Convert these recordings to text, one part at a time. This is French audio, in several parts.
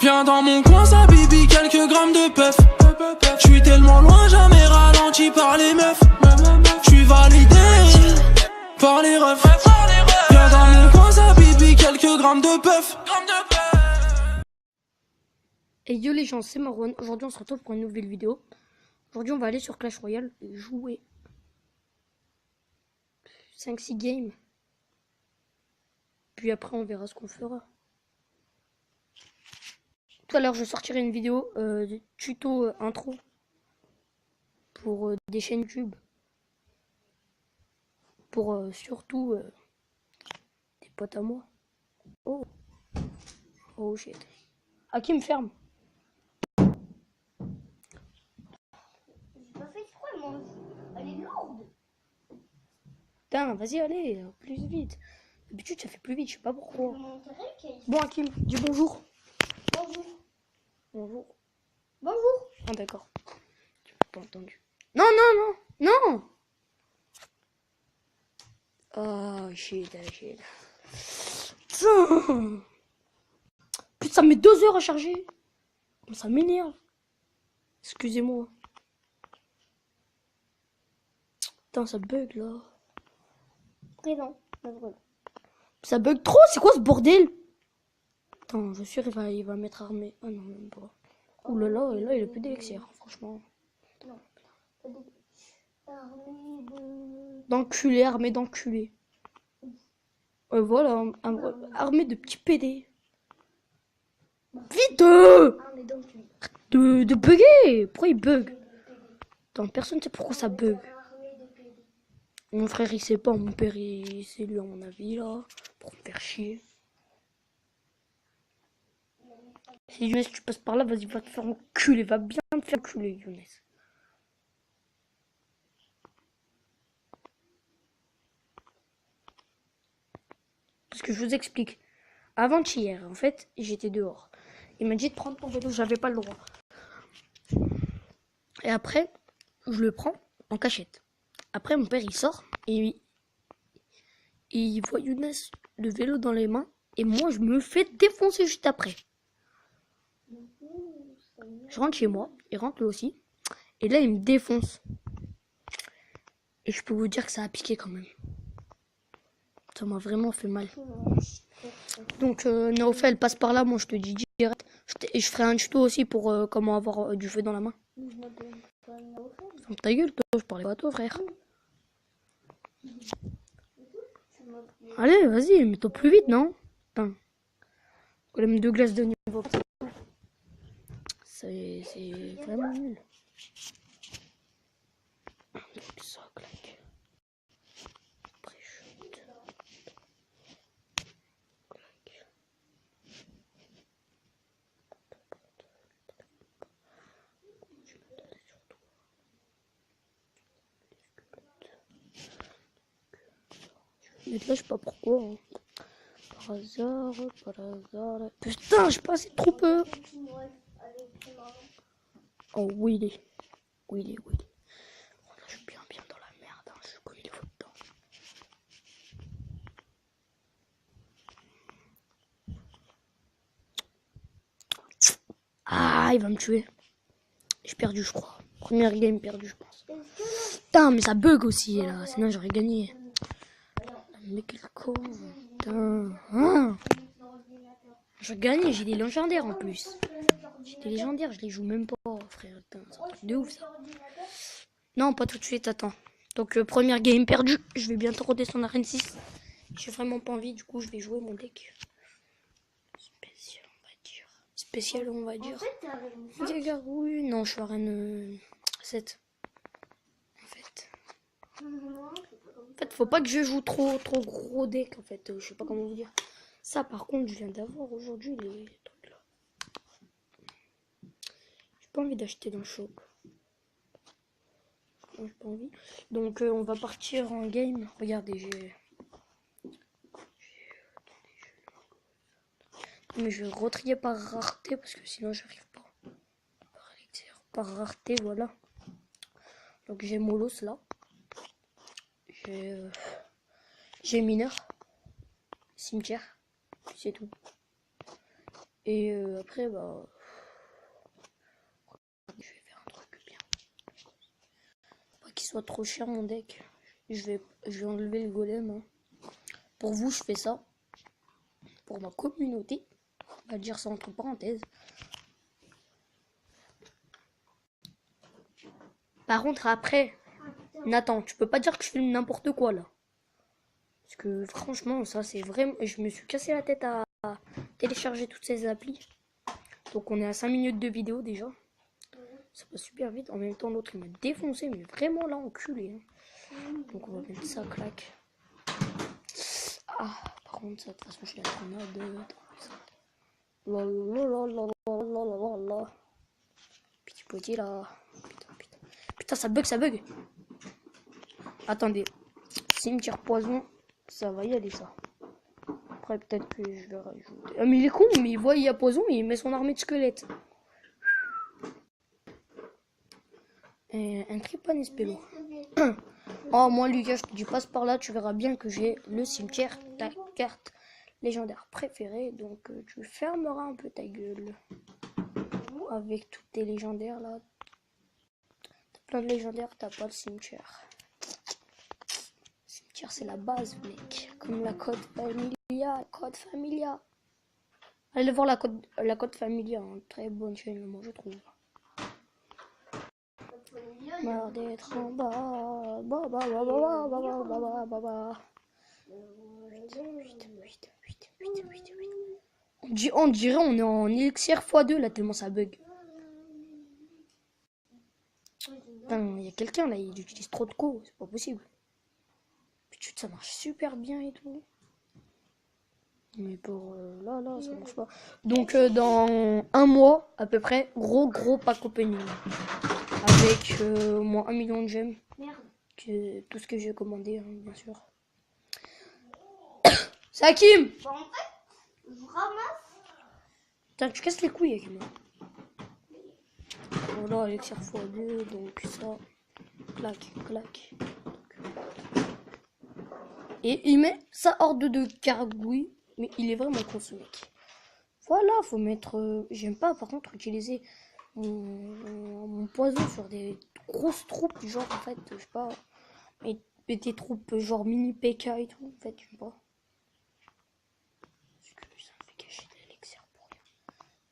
Viens dans mon coin, ça bibi, quelques grammes de puff. J'suis tellement loin, jamais ralenti par les meufs. J'suis validé par les refs. Viens dans mon coin, ça bibi, quelques grammes de puff. Et yo les gens, c'est Marwan. Aujourd'hui on se retrouve pour une nouvelle vidéo. Aujourd'hui on va aller sur Clash Royale et jouer 5-6 games. Puis après on verra ce qu'on fera. Tout à l'heure je sortirai une vidéo de tuto intro pour des chaînes YouTube. Pour surtout des potes à moi. Oh. Oh shit. À qui me ferme? J'ai pas fait exprès, moi. Elle est lourde. Putain, vas-y, allez, plus vite. D'habitude, ça fait plus vite, je sais pas pourquoi. Okay. Bon, Hakim, dis bonjour. Bonjour. Bonjour. Bonjour. Ah, d'accord. Tu m'as pas entendu. Non, non, non, non. Oh, shit, shit. Putain. Putain, ça met 2 heures à charger. Ça m'énerve. Excusez-moi. Putain, ça bug, là. Présent. Ça bug trop, c'est quoi ce bordel? Attends, je suis sûr il va mettre armé. Ah non, même pas. Ouh là là, et là il a plus d'élixir, franchement. Non. Armée de... D'enculé, armé d'enculé. Voilà, armé de petits PD. Vite Armée d'enculé. de bugger. Pourquoi il bug? Attends, personne ne sait pourquoi ça bug. Armée de PD. Mon frère il sait pas, mon père c'est lui à mon avis là. Pour me faire chier. Si Younes tu passes par là, vas-y, va te faire enculer, va bien te faire enculer Younes. Parce que je vous explique. Avant-hier, en fait, j'étais dehors. Il m'a dit de prendre ton vélo, j'avais pas le droit. Et après, je le prends en cachette. Après, mon père, il sort et il voit Younes le vélo dans les mains. Et moi, je me fais défoncer juste après. Je rentre chez moi, il rentre lui aussi. Et là, il me défonce. Et je peux vous dire que ça a piqué quand même. Ça m'a vraiment fait mal. Donc, Néophel, passe par là, moi je te dis direct. Et je ferai un tuto aussi pour comment avoir du feu dans la main. Ferme ta gueule, toi, je parlais pas à toi, frère. Allez, vas-y, mets-toi plus vite, non? Putain. Problème de glace de niveau. C'est vraiment nul. Ça claque. Après, chute. Mais là, je sais pas pourquoi. Hein. Par hasard. Putain, je passais trop peu. Oh, Willy. Willy. Oh, là, je suis bien dans la merde. Hein. Je connais les fautes dedans. Ah, il va me tuer. J'ai perdu, je crois. Première game perdue, je pense. Putain, mais ça bug aussi, là. Sinon, j'aurais gagné. Mais quel con. Putain. Hein, je gagne, j'ai des légendaires en plus. J'ai des légendaires, je les joue même pas, frère. Putain, c'est un truc de ouf, ça. Non, pas tout de suite, attends. Donc, première game perdue. Je vais bientôt redescendre à Arène 6. J'ai vraiment pas envie, du coup, je vais jouer mon deck. Spécial, on va dire. En fait, t'es Arène 5. Oui, non, je suis Arène 7. En fait. En fait, faut pas que je joue trop gros deck, en fait. Je sais pas comment vous dire. Ça, par contre, je viens d'avoir aujourd'hui les trucs là. J'ai pas envie d'acheter dans le shop. J'ai pas envie. Donc, on va partir en game. Regardez, j'ai... Mais je vais retrier par rareté parce que sinon j'arrive pas. Par rareté, voilà. Donc j'ai Molos là. J'ai mineur. Cimetière. C'est tout. Et après, bah... je vais faire un truc bien. Pas qu'il soit trop cher mon deck. Je vais enlever le golem. Hein. Pour vous, je fais ça. Pour ma communauté. On va dire ça entre parenthèses. Par contre, après, Nathan, tu peux pas dire que je fais n'importe quoi là. Parce que franchement, ça c'est vraiment... Je me suis cassé la tête à télécharger toutes ces applis. Donc on est à 5 minutes de vidéo déjà. Ça passe super vite. En même temps, l'autre il m'a défoncé, mais vraiment là, enculé. Hein. Donc on va mettre ça, clac. Ah, par contre, ça, de toute façon, je suis la tornade. Lalalala. Petit là. Putain, ça bug, ça bug. Attendez. Cimetière poison, ça va y aller ça. Après, peut-être que je vais rajouter. Ah, mais il est con, mais il voit il y a poison, mais il met son armée de squelettes. Un Tripane Espello. Oh, moi, Lucas, je te dis, passe par là, tu verras bien que j'ai le cimetière, ta carte légendaire préférée. Donc, tu fermeras un peu ta gueule. Avec toutes tes légendaires là. T'as plein de légendaires, t'as pas de cimetière. Cimetière, c'est la base, mec. Comme la code familia. Allez voir la code familia. Hein. Très bonne chaîne, moi, je trouve. Marre d'être en bas. On dirait on est en élixir x2 là, tellement ça bug. Putain, il y a quelqu'un là, il utilise trop de co, c'est pas possible. Putain, ça marche super bien et tout. Mais pour là, ça marche pas. Donc dans un mois à peu près, gros pack opening. Avec au moins 1 million de gemmes. Que, tout ce que j'ai commandé, hein, bien sûr. C'est Hakim! Bah, en fait, je ramasse. Putain, tu casses les couilles, Hakim. Voilà, élixir x2, donc ça. Clac. Et il met sa horde de cargouilles. Mais il est vraiment con ce mec. Voilà, faut mettre... J'aime pas par contre utiliser mon poison sur des grosses troupes. Genre en fait, je sais pas... Et des troupes genre mini PK et tout. En fait, j'aime pas. Parce que ça me fait cacher de l'élixir pour rien.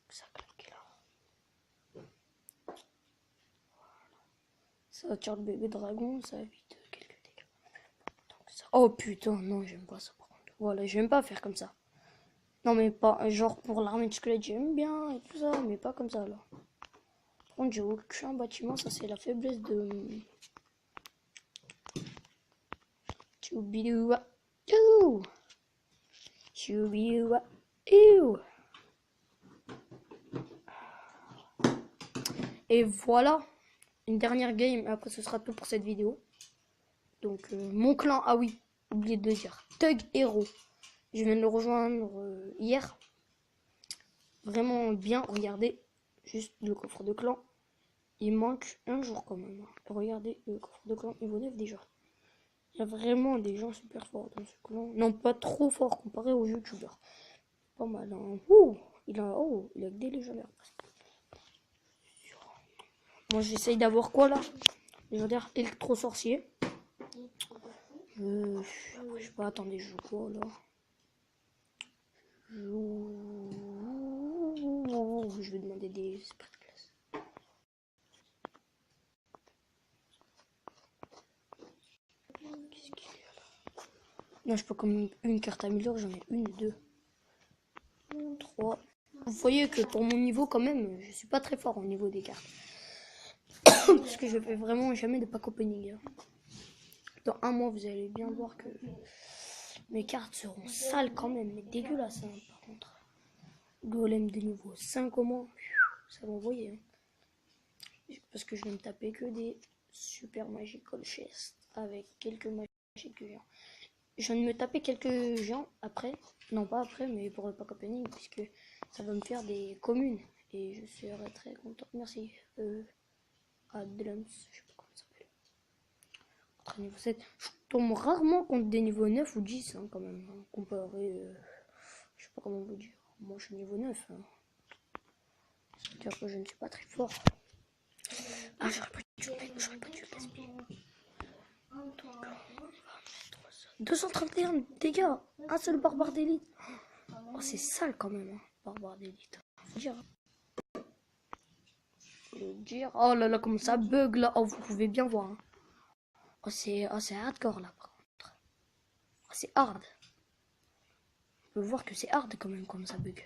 Ça claque là. Voilà. Ça attire le bébé dragon, ça évite quelques dégâts. Donc, ça... Oh putain, non, j'aime pas ça. Voilà, j'aime pas faire comme ça. Non, mais pas genre pour l'armée de squelette, j'aime bien et tout ça, mais pas comme ça là. Par contre, j'ai aucun bâtiment, ça c'est la faiblesse de. Et voilà, une dernière game, après ce sera tout pour cette vidéo. Donc, mon clan, ah oui, oublié de le dire, Thug Hero. Je viens de le rejoindre hier. Vraiment bien, regardez, juste le coffre de clan. Il manque un jour quand même. Regardez, le coffre de clan, il vaut 9 déjà. Il y a vraiment des gens super forts dans ce clan. Non, pas trop forts comparé aux youtubeurs. Pas mal, hein. Il a que des légendaires. Moi, j'essaye d'avoir quoi là? Légendaire électro-sorcier. Je sais pas, attendez, je joue quoi là? Je vais demander des espaces de classe. Qu'est-ce qu'il y a là? Non, je peux comme une carte améliore, j'en ai 1, 2, 3. Vous voyez que pour mon niveau quand même, je suis pas très fort au niveau des cartes. Parce que je fais vraiment jamais de pack opening. Hein. Dans un mois, vous allez bien voir que mes cartes seront sales quand même, mais dégueulasses hein, par contre. Golem de niveau 5 au moins, ça va envoyer. Hein. Parce que je vais me taper que des super magical chests avec quelques magiques géants. Je viens de me taper quelques géants après, non pas après, mais pour le pack opening, puisque ça va me faire des communes. Et je serai très content. Merci. Adlams, je sais pas comment ça s'appelle. Contre niveau 7. Je tombe rarement contre des niveaux 9 ou 10 hein, quand même. Hein, comparé, je sais pas comment vous dire. Moi je suis niveau 9. Hein. C'est-à-dire que je ne suis pas très fort. Ah, j'aurais pas dû gaspiller. Donc, on va mettre ça. 231 dégâts. Un seul barbare d'élite. Oh, c'est sale quand même, hein, barbare d'élite. Faut dire. Oh là là, comment ça bug là. Oh, vous pouvez bien voir. Hein. Oh, c'est hardcore là, par contre. Oh, c'est hard. On peut voir que c'est hard quand même, comme ça bug.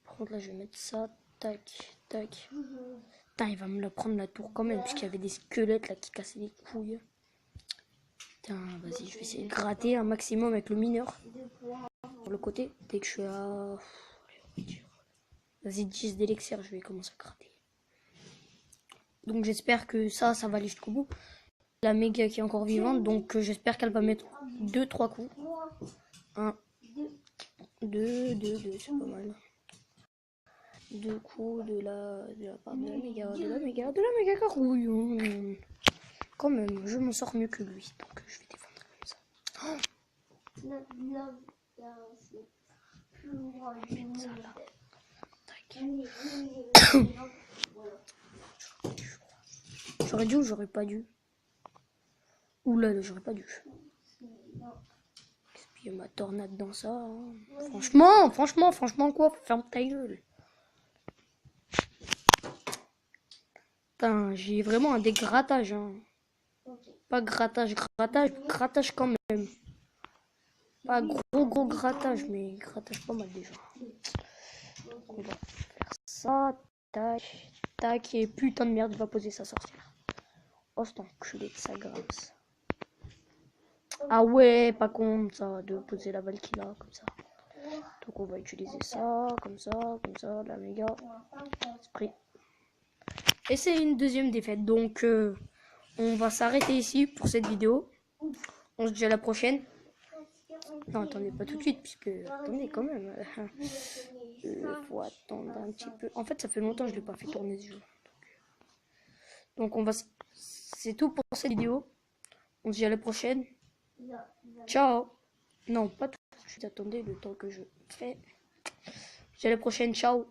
Par contre, là, je vais mettre ça. Tac, tac. Putain, il va me la prendre la tour quand même, puisqu'il y avait des squelettes là qui cassaient les couilles. Putain, vas-y, je vais essayer de gratter un maximum avec le mineur. Sur le côté, dès que je suis à... Vas-y, 10 d'élixir, je vais commencer à gratter. Donc j'espère que ça va aller jusqu'au bout. La méga qui est encore vivante, donc j'espère qu'elle va mettre 2-3 coups. 1, 2, c'est pas mal. 2 coups de la part de la méga carouille. Quand même, je m'en sors mieux que lui, donc je vais défendre comme ça. Oh, ça là. Tac. J'aurais dû ou j'aurais pas dû? Oula, j'aurais pas dû. Gaspiller ma tornade dans ça. Hein. Franchement, quoi? Ferme ta gueule. Putain, j'ai vraiment un dégrattage. Hein. Pas grattage quand même. Pas gros grattage, mais grattage pas mal déjà. On va faire ça, tac, tac, et putain de merde, il va poser sa sorcière. Oh, c'est enculé de sa grâce. Ah ouais, pas con ça, de poser la Valkyria comme ça. Donc on va utiliser ça, comme ça, la méga. C'est pris. Et c'est une deuxième défaite, donc on va s'arrêter ici pour cette vidéo. On se dit à la prochaine. Non, attendez, pas tout de suite, puisque... Attendez, quand même. Faut attendre un petit peu. En fait, ça fait longtemps que je l'ai pas fait tourner ce jeu. Donc on va... C'est tout pour cette vidéo. On se dit à la prochaine. Ciao. Non, pas tout de suite. Attendez le temps que je fais. Je dis à la prochaine. Ciao.